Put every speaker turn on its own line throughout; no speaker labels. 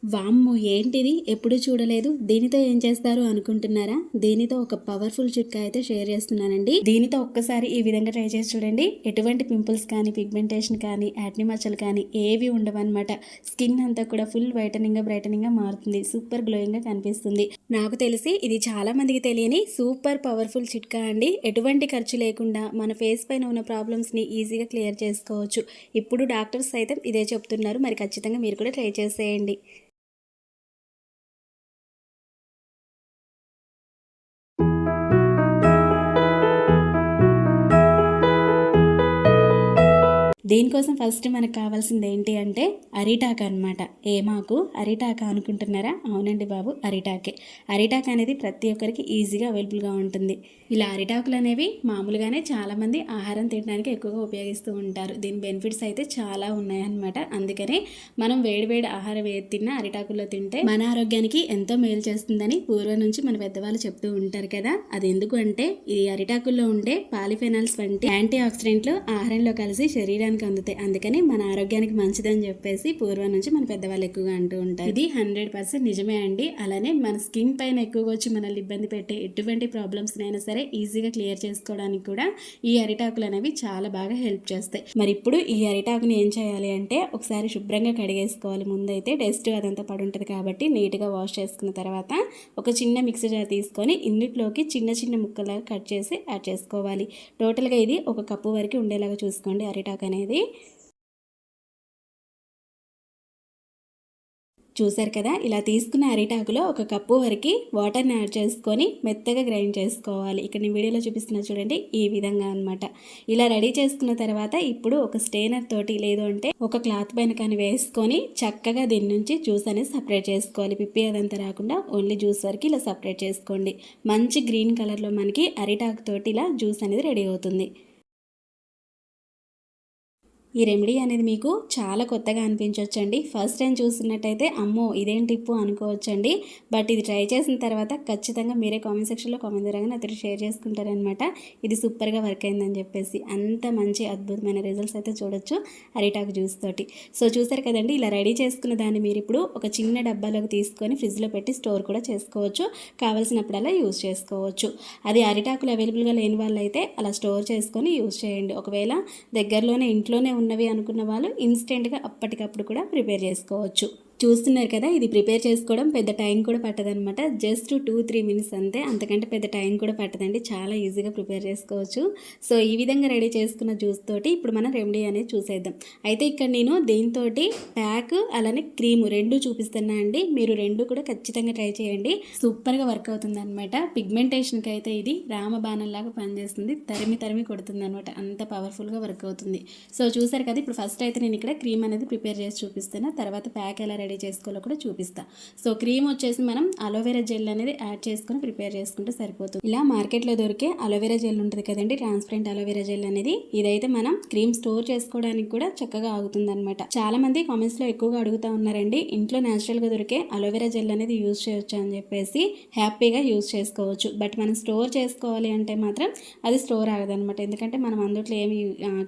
వామ్మో! ఏంటిది ఎప్పుడు చూడలేదు. దీనితో ఏం చేస్తారు అనుకుంటున్నారా? దీనితో ఒక పవర్‌ఫుల్ చిట్కా అయితే షేర్ చేస్తున్నానండి. దీనితో ఒక్కసారి ఈ విధంగా ట్రై చేసి చూడండి. ఎటువంటి పింపుల్స్ కానీ, పిగ్మెంటేషన్ కానీ, యాక్ని మచ్చలు కానీ ఏవి ఉండవన్నమాట. స్కిన్ అంతా కూడా ఫుల్ బ్రైటనింగ్‌గా మారుతుంది. సూపర్ గ్లోయింగ్‌గా కనిపిస్తుంది. నాకు తెలిసి ఇది చాలా మందికి తెలియని సూపర్ పవర్‌ఫుల్ చిట్కా అండి. ఎటువంటి ఖర్చు లేకుండా మన ఫేస్ పైన ఉన్న ప్రాబ్లమ్స్‌ని ఈజీగా క్లియర్ చేసుకోవచ్చు. ఇప్పుడు డాక్టర్స్ సైతం ఇదే చెప్తున్నారు. మరి ఖచ్చితంగా మీరు కూడా ట్రై చేసేయండి. దీనికోసం ఫస్ట్ మనకు కావాల్సింది ఏంటి అంటే అరిటాకు అనమాట. ఏమాకు అరిటాకు అనుకుంటున్నారా? అవునండి బాబు, అరిటాకే. అరిటాకు అనేది ప్రతి ఒక్కరికి ఈజీగా అవైలబుల్గా ఉంటుంది. ఇలా అరిటాకులు అనేవి మామూలుగానే చాలామంది ఆహారం తినడానికి ఎక్కువగా ఉపయోగిస్తూ ఉంటారు. దీని బెనిఫిట్స్ అయితే చాలా ఉన్నాయన్నమాట. అందుకనే మనం వేడివేడి ఆహారం ఏది తిన్నా అరిటాకుల్లో తింటే మన ఆరోగ్యానికి ఎంతో మేలు చేస్తుందని పూర్వం నుంచి మన పెద్దవాళ్ళు చెప్తూ ఉంటారు కదా. అది ఎందుకు అంటే ఈ అరిటాకుల్లో ఉండే పాలిఫెనాల్స్ వంటి యాంటీ ఆక్సిడెంట్లు ఆహారంలో కలిసి శరీరానికి అందుతాయి. అందుకని మన ఆరోగ్యానికి మంచిదని చెప్పేసి పూర్వం నుంచి మన పెద్దవాళ్ళు ఎక్కువగా అంటూ ఉంటారు. ఇది 100% నిజమే అండి. అలానే మన స్కిన్ పైన ఎక్కువగా వచ్చి మనల్ని ఇబ్బంది పెట్టే ఎటువంటి ప్రాబ్లమ్స్ అయినా సరే ఈజీగా క్లియర్ చేసుకోవడానికి కూడా ఈ అరిటాకులు అనేవి చాలా బాగా హెల్ప్ చేస్తాయి. మరి ఇప్పుడు ఈ అరిటాకుని ఏం చేయాలి అంటే ఒకసారి శుభ్రంగా కడిగేసుకోవాలి. ముందైతే డస్ట్ అదంతా పడి ఉంటుంది కాబట్టి నీట్గా వాష్ చేసుకున్న తర్వాత ఒక చిన్న మిక్సీ జార్ తీసుకొని ఇందులోకి చిన్న చిన్న ముక్కలాగా కట్ చేసి యాడ్ చేసుకోవాలి. టోటల్గా ఇది ఒక కప్పు వరకు ఉండేలాగా చూసుకోండి అరిటాకు అనేది. చూసారు కదా, ఇలా తీసుకున్న అరిటాకులో ఒక కప్పు వరకు వాటర్ని యాడ్ చేసుకొని మెత్తగా గ్రైండ్ చేసుకోవాలి. ఇక్కడ నేను వీడియోలో చూపిస్తున్నా చూడండి, ఈ విధంగా అనమాట. ఇలా రెడీ చేసుకున్న తర్వాత ఇప్పుడు ఒక స్టెయినర్ తోటి లేదు అంటే ఒక క్లాత్ పైన కానీ వేసుకొని చక్కగా దీని నుంచి జ్యూస్ అనేది సపరేట్ చేసుకోవాలి. పిప్పి అదంతా రాకుండా ఓన్లీ జ్యూస్ వరకు ఇలా సపరేట్ చేసుకోండి. మంచి గ్రీన్ కలర్లో మనకి అరిటాకు తోటి ఇలా జ్యూస్ అనేది రెడీ అవుతుంది. ఈ రెమెడీ అనేది మీకు చాలా కొత్తగా అనిపించవచ్చండి. ఫస్ట్ టైం చూస్తున్నట్టయితే అమ్మో ఇదేం టిప్పు అనుకోవచ్చండి. బట్ ఇది ట్రై చేసిన తర్వాత ఖచ్చితంగా మీరే కామెంట్ సెక్షన్లో కామెంట్ ద్వారా నాతో షేర్ చేసుకుంటారనమాట. ఇది సూపర్గా వర్క్ అయిందని చెప్పేసి అంత మంచి అద్భుతమైన రిజల్ట్స్ అయితే చూడొచ్చు అరిటాకు జ్యూస్ తోటి. సో చూసారు కదండి, ఇలా రెడీ చేసుకున్న దాన్ని మీరు ఇప్పుడు ఒక చిన్న డబ్బాలోకి తీసుకొని ఫ్రిడ్జ్లో పెట్టి స్టోర్ కూడా చేసుకోవచ్చు. కావాల్సినప్పుడల్లా యూజ్ చేసుకోవచ్చు. అది అరిటాకులు అవైలబుల్గా లేని వాళ్ళైతే అలా స్టోర్ చేసుకొని యూజ్ చేయండి. ఒకవేళ దగ్గరలోనే ఇంట్లోనే ఉన్నవి అనుకున్న వాళ్ళు ఇన్స్టెంట్గా అప్పటికప్పుడు కూడా ప్రిపేర్ చేసుకోవచ్చు. చూస్తున్నారు కదా, ఇది ప్రిపేర్ చేసుకోవడం పెద్ద టైం కూడా పట్టదనమాట. జస్ట్ 2-3 మినిట్స్ అంతే, అంతకంటే పెద్ద టైం కూడా పట్టదండి. చాలా ఈజీగా ప్రిపేర్ చేసుకోవచ్చు. సో ఈ విధంగా రెడీ చేసుకున్న జ్యూస్ తోటి ఇప్పుడు మనం రెమెడీ అనేది చూసేద్దాం. అయితే ఇక్కడ నేను దీంతో ప్యాక్ అలానే క్రీము రెండు చూపిస్తున్నా అండి. మీరు రెండు కూడా ఖచ్చితంగా ట్రై చేయండి. సూపర్గా వర్క్ అవుతుంది అనమాట. పిగ్మెంటేషన్కి అయితే ఇది రామబాణంలాగా పనిచేస్తుంది. తరిమి కొడుతుంది అనమాట. అంత పవర్ఫుల్గా వర్క్ అవుతుంది. సో చూసారు కదా, ఇప్పుడు ఫస్ట్ అయితే నేను ఇక్కడ క్రీమ్ అనేది ప్రిపేర్ చేసి చూపిస్తాను. తర్వాత ప్యాక్ ఎలా రెడీ చేసుకోవాలో కూడా చూపిస్తా. సో క్రీమ్ వచ్చేసి మనం అలోవెరా జెల్ అనేది యాడ్ చేసుకొని ప్రిపేర్ చేసుకుంటే సరిపోతుంది. ఇలా మార్కెట్లో దొరికే అలోవెరా జెల్ ఉంటుంది కదండి, ట్రాన్స్పరెంట్ అలోవెరా జెల్ అనేది. ఇదైతే మనం క్రీమ్ స్టోర్ చేసుకోవడానికి కూడా చక్కగా ఆగుతుంది అనమాట. చాలా మంది కామెంట్స్ లో ఎక్కువగా అడుగుతా ఉన్నారండి, ఇంట్లో న్యాచురల్ గా దొరికే అలోవెరా జెల్ అనేది యూజ్ చేయొచ్చు అని చెప్పేసి. హ్యాపీగా యూజ్ చేసుకోవచ్చు. బట్ మనం స్టోర్ చేసుకోవాలి అంటే మాత్రం అది స్టోర్ ఆగదనమాట. ఎందుకంటే మనం అందులో ఏమి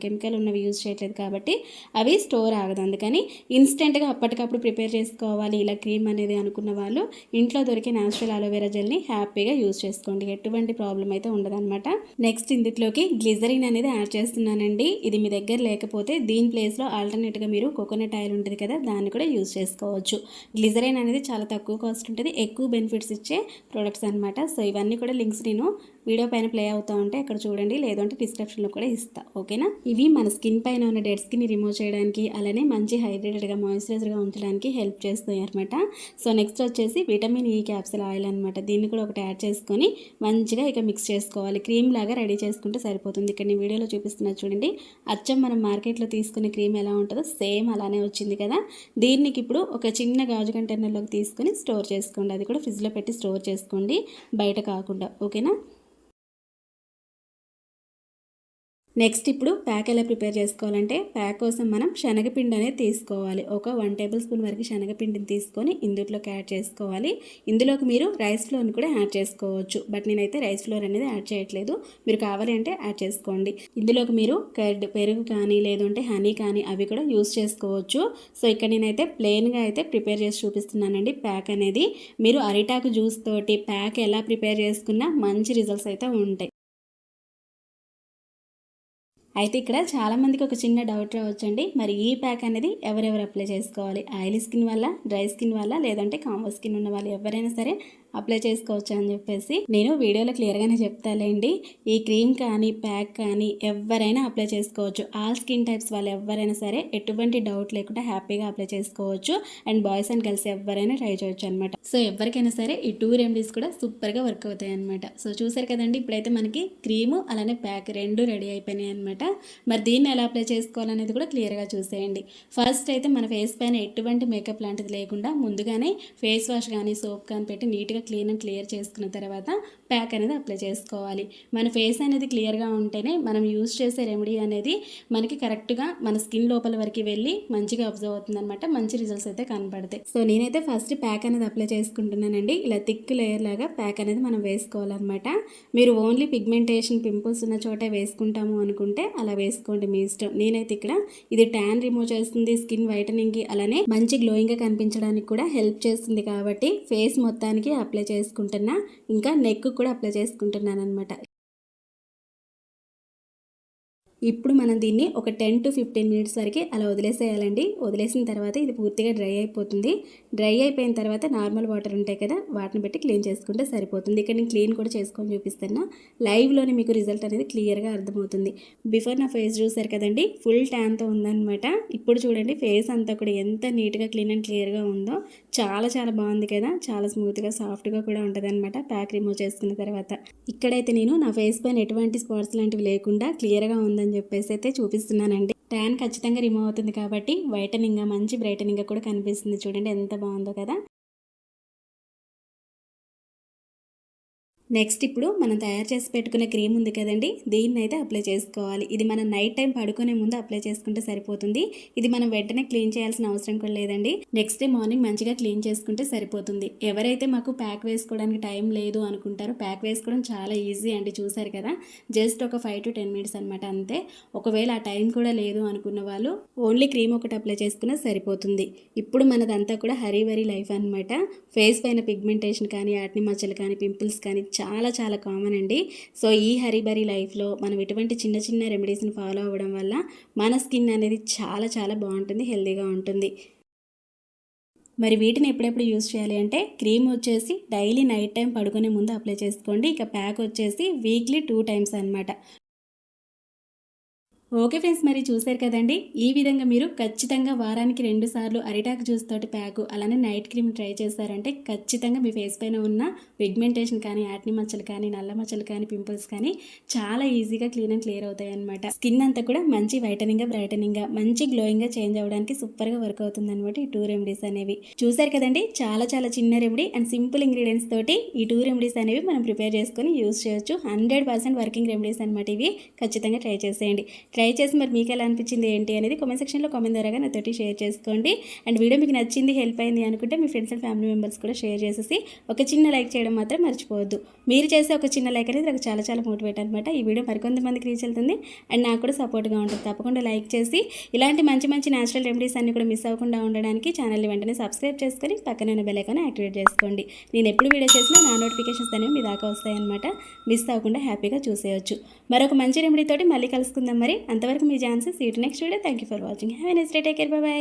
కెమికల్ ఉన్నవి యూజ్ చేయట్లేదు కాబట్టి అవి స్టోర్ ఆగదు. అందుకని ఇన్స్టెంట్గా అప్పటికప్పుడు ప్రిపేర్ చేసుకోవాలి ఇలా క్రీమ్ అనేది అనుకున్న వాళ్ళు ఇంట్లో దొరికే న్యాచురల్ అలోవెరా జెల్ని హ్యాపీగా యూజ్ చేసుకోండి. ఎటువంటి ప్రాబ్లం అయితే ఉండదన్నమాట. నెక్స్ట్ ఇందులోకి గ్లిజరిన్ అనేది యాడ్ చేస్తున్నానండి. ఇది మీ దగ్గర లేకపోతే దీని ప్లేస్లో ఆల్టర్నేట్గా మీరు కోకోనట్ ఆయిల్ ఉంటుంది కదా, దాన్ని కూడా యూజ్ చేసుకోవచ్చు. గ్లిజరిన్ అనేది చాలా తక్కువ కాస్ట్ ఉంటుంది, ఎక్కువ బెనిఫిట్స్ ఇచ్చే ప్రొడక్ట్స్ అనమాట. సో ఇవన్నీ కూడా లింక్స్ నేను వీడియో పైన ప్లే అవుతూ ఉంటే అక్కడ చూడండి, లేదంటే డిస్క్రిప్షన్లో కూడా ఇస్తా. ఓకేనా? ఇవి మన స్కిన్ పైన ఉన్న డెడ్ స్కిన్ని రిమూవ్ చేయడానికి అలానే మంచి హైడ్రేటెడ్గా మాయిశ్చరైజర్గా ఉంచడానికి హెల్ప్ చేస్తాయి అనమాట. సో నెక్స్ట్ వచ్చేసి విటమిన్ ఈ క్యాప్సిల్ ఆయిల్ అనమాట. దీన్ని కూడా ఒకటి యాడ్ చేసుకొని మంచిగా ఇక మిక్స్ చేసుకోవాలి. క్రీమ్ లాగా రెడీ చేసుకుంటే సరిపోతుంది. ఇక్కడ నేను వీడియోలో చూపిస్తున్నా చూడండి, అచ్చం మనం మార్కెట్లో తీసుకునే క్రీమ్ ఎలా ఉంటుందో సేమ్ అలానే వచ్చింది కదా. దీనికి ఇప్పుడు ఒక చిన్న గాజు కంటైనర్లోకి తీసుకొని స్టోర్ చేసుకోండి. అది కూడా ఫ్రిడ్జ్లో పెట్టి స్టోర్ చేసుకోండి, బయట కాకుండా. ఓకేనా? నెక్స్ట్ ఇప్పుడు ప్యాక్ ఎలా ప్రిపేర్ చేసుకోవాలంటే ప్యాక్ కోసం మనం శనగపిండి అనేది తీసుకోవాలి. ఒక 1 టేబుల్ స్పూన్ వరకు శనగపిండిని తీసుకొని ఇందులోకి యాడ్ చేసుకోవాలి. ఇందులోకి మీరు రైస్ ఫ్లోర్ని కూడా యాడ్ చేసుకోవచ్చు. బట్ నేనైతే రైస్ ఫ్లోర్ అనేది యాడ్ చేయట్లేదు. మీరు కావాలి అంటే యాడ్ చేసుకోండి. ఇందులోకి మీరు కర్డ్, పెరుగు కానీ లేదంటే హనీ కానీ అవి కూడా యూస్ చేసుకోవచ్చు. సో ఇక్కడ నేనైతే ప్లెయిన్గా అయితే ప్రిపేర్ చేసి చూపిస్తున్నానండి ప్యాక్ అనేది. మీరు అరిటాకు జ్యూస్ తోటి ప్యాక్ ఎలా ప్రిపేర్ చేసుకున్నా మంచి రిజల్ట్స్ అయితే ఉంటాయి. అయితే ఇక్కడ చాలామందికి ఒక చిన్న డౌట్ రావచ్చండి. మరి ఈ ప్యాక్ అనేది ఎవరెవరు అప్లై చేసుకోవాలి? ఆయిలీ స్కిన్ వల్ల, డ్రై స్కిన్ వల్ల, లేదంటే కాంబో స్కిన్ ఉన్న వాళ్ళు ఎవరైనా సరే అప్లై చేసుకోవచ్చు అని చెప్పేసి నేను వీడియోలో క్లియర్గానే చెప్తాలేండి. ఈ క్రీమ్ కానీ ప్యాక్ కానీ ఎవరైనా అప్లై చేసుకోవచ్చు. ఆల్ స్కిన్ టైప్స్ వాళ్ళు ఎవరైనా సరే ఎటువంటి డౌట్ లేకుండా హ్యాపీగా అప్లై చేసుకోవచ్చు. అండ్ బాయ్స్ అండ్ గర్ల్స్ ఎవరైనా ట్రై చేయొచ్చు అనమాట. సో ఎవరికైనా సరే ఈ 2 రెమెడీస్ కూడా సూపర్గా వర్క్ అవుతాయి అనమాట. సో చూసారు కదండి, ఇప్పుడైతే మనకి క్రీము అలానే ప్యాక్ 2 రెడీ అయిపోయినాయి అనమాట. మరి దీన్ని ఎలా అప్లై చేసుకోవాలనేది కూడా క్లియర్గా చూసేయండి. ఫస్ట్ అయితే మన ఫేస్ పైన ఎటువంటి మేకప్ లాంటిది లేకుండా ముందుగానే ఫేస్ వాష్ కానీ సోప్ కానీ పెట్టి నీట్గా క్లియర్ చేసుకున్న తర్వాత ప్యాక్ అనేది అప్లై చేసుకోవాలి. మన ఫేస్ అనేది క్లియర్గా ఉంటేనే మనం యూజ్ చేసే రెమెడీ అనేది మనకి కరెక్ట్గా మన స్కిన్ లోపల వరకు వెళ్ళి మంచిగా అబ్జర్వ్ అవుతుంది అనమాట. మంచి రిజల్ట్స్ అయితే కనపడతాయి. సో నేనైతే ఫస్ట్ ప్యాక్ అనేది అప్లై చేసుకుంటున్నానండి. ఇలా థిక్ లేయర్ లాగా ప్యాక్ అనేది మనం వేసుకోవాలన్నమాట. మీరు ఓన్లీ పిగ్మెంటేషన్, పింపుల్స్ ఉన్న చోటే వేసుకుంటాము అనుకుంటే అలా వేసుకోండి, మీ ఇష్టం. నేనైతే ఇక్కడ ఇది ట్యాన్ రిమూవ్ చేస్తుంది, స్కిన్ వైటనింగ్కి అలానే మంచి గ్లోయింగ్గా కనిపించడానికి కూడా హెల్ప్ చేస్తుంది కాబట్టి ఫేస్ మొత్తానికి అప్లై చేసుకుంటున్నా. ఇంకా నెక్ కూడా అప్లై చేసుకుంటున్నాను అనమాట. ఇప్పుడు మనం దీన్ని ఒక 10 to 15 మినిట్స్ వరకు అలా వదిలేసేయాలండి. వదిలేసిన తర్వాత ఇది పూర్తిగా డ్రై అయిపోతుంది. డ్రై అయిపోయిన తర్వాత నార్మల్ వాటర్ ఉంటాయి కదా, వాటిని పెట్టి క్లీన్ చేసుకుంటే సరిపోతుంది. ఇక్కడ నేను క్లీన్ కూడా చేసుకొని చూపిస్తున్నా. లైవ్లోనే మీకు రిజల్ట్ అనేది క్లియర్గా అర్థమవుతుంది. బిఫోర్ నా ఫేస్ చూసారు కదండి, ఫుల్ ట్యాన్తో ఉందన్నమాట. ఇప్పుడు చూడండి ఫేస్ అంతా కూడా ఎంత నీట్గా క్లీన్ అండ్ క్లియర్గా ఉందో. చాలా చాలా బాగుంది కదా, చాలా స్మూత్గా సాఫ్ట్గా కూడా ఉంటుంది అనమాట ప్యాక్ రిమూవ్ చేసుకున్న తర్వాత. ఇక్కడైతే నేను నా ఫేస్ పైన ఎటువంటి స్పాట్స్ లాంటివి లేకుండా క్లియర్గా ఉందని చెప్పేసి అయితే చూపిస్తున్నానండి. ట్యాన్ ఖచ్చితంగా రిమూవ్ అవుతుంది కాబట్టి వైటనింగ్ మంచి బ్రైటనింగ్ కూడా కనిపిస్తుంది. చూడండి ఎంత బాగుందో కదా. నెక్స్ట్ ఇప్పుడు మనం తయారు చేసి పెట్టుకునే క్రీమ్ ఉంది కదండి, దీన్ని అయితే అప్లై చేసుకోవాలి. ఇది మనం నైట్ టైం పడుకునే ముందు అప్లై చేసుకుంటే సరిపోతుంది. ఇది మనం వెంటనే క్లీన్ చేయాల్సిన అవసరం కూడా లేదండి. నెక్స్ట్ డే మార్నింగ్ మంచిగా క్లీన్ చేసుకుంటే సరిపోతుంది. ఎవరైతే మాకు ప్యాక్ వేసుకోవడానికి టైం లేదు అనుకుంటారో ప్యాక్ వేసుకోవడం చాలా ఈజీ అండి. చూసారు కదా, జస్ట్ ఒక 5 to 10 మినిట్స్ అనమాట, అంతే. ఒకవేళ ఆ టైం కూడా లేదు అనుకున్న వాళ్ళు ఓన్లీ క్రీమ్ ఒకటి అప్లై చేసుకున్నా సరిపోతుంది. ఇప్పుడు మనదంతా కూడా హరీబరీ లైఫ్ అనమాట. ఫేస్ పైన పిగ్మెంటేషన్ కానీ, యాక్ని మచ్చలు కానీ, పింపుల్స్ కానీ చాలా చాలా కామన్ అండి. సో ఈ హరీబరీ లైఫ్లో మనం ఇటువంటి చిన్న చిన్న రెమెడీస్ని ఫాలో అవ్వడం వల్ల మన స్కిన్ అనేది చాలా చాలా బాగుంటుంది, హెల్తీగా ఉంటుంది. మరి వీటిని ఎప్పుడెప్పుడు యూజ్ చేయాలి అంటే క్రీమ్ వచ్చేసి డైలీ నైట్ టైం పడుకునే ముందు అప్లై చేసుకోండి. ఇక ప్యాక్ వచ్చేసి వీక్లీ 2 times అనమాట. ఓకే ఫ్రెండ్స్, మరి చూసారు కదండి. ఈ విధంగా మీరు ఖచ్చితంగా వారానికి 2 సార్లు అరిటాకు జ్యూస్ తోటి ప్యాకు అలానే నైట్ క్రీమ్ ట్రై చేశారంటే ఖచ్చితంగా మీ ఫేస్ పైన ఉన్న పిగ్మెంటేషన్ కానీ, యాక్ని మచ్చలు కానీ, నల్ల మచ్చలు కానీ, పింపుల్స్ కానీ చాలా ఈజీగా క్లీన్ అండ్ క్లియర్ అవుతాయి అనమాట. స్కిన్ అంతా కూడా మంచి వైటనింగ్గా, బ్రైటనింగ్గా, మంచి గ్లోయింగ్గా చేంజ్ అవ్వడానికి సూపర్గా వర్క్ అవుతుంది అనమాట ఈ 2 రెమెడీస్ అనేవి. చూసారు కదండి, చాలా చాలా చిన్న రెమెడీ అండ్ సింపుల్ ఇంగ్రీడియంట్స్ తోటి ఈ 2 రెమెడీస్ అనేవి మనం ప్రిపేర్ చేసుకొని యూజ్ చేయొచ్చు. 100% వర్కింగ్ రెమెడీస్ అనమాట ఇవి. ఖచ్చితంగా ట్రై చేసేయండి. ట్రై చేసి మరి మీకు ఎలా అనిపించింది ఏంటి అనేది కామెంట్ సెక్షన్లో కామెంట్ ద్వారా నాతోటి షేర్ చేసుకోండి. అండ్ వీడియో మీకు నచ్చింది, హెల్ప్ అయింది అనుకుంటే మీ ఫ్రెండ్స్ అండ్ ఫ్యామిలీ మెంబర్స్ కూడా షేర్ చేసేసి ఒక చిన్న లైక్ చేయడం మాత్రం మర్చిపోవద్దు. మీరు చేసే ఒక చిన్న లైక్ అనేది నాకు చాలా చాలా మోటివేట్ అనమాట. ఈ వీడియో మరికొంతమందికి రీచ్ వెళ్తుంది అండ్ నాకు కూడా సపోర్ట్గా ఉంటుంది. తప్పకుండా లైక్ చేసి ఇలాంటి మంచి మంచి న్యాచురల్ రెమెడీస్ అన్ని కూడా మిస్ అవ్వకుండా ఉండడానికి ఛానల్ని వెంటనే సబ్స్క్రైబ్ చేసుకొని పక్కన ఉన్న బెల్ ఐకాన్ యాక్టివేట్ చేసుకోండి. నేను ఎప్పుడు వీడియో చేసినా నా నోటిఫికేషన్స్ అనేవి మీ దాకా వస్తాయన్నమాట. మిస్ అవ్వకుండా హ్యాపీగా చూసేయచ్చు. మరొక మంచి రెమెడీ తోటి మళ్ళీ కలుసుకుందాం. మరి అంతవరకు మీ chances. See you next video. Thank you for watching. Have a nice day. Take care. Bye by.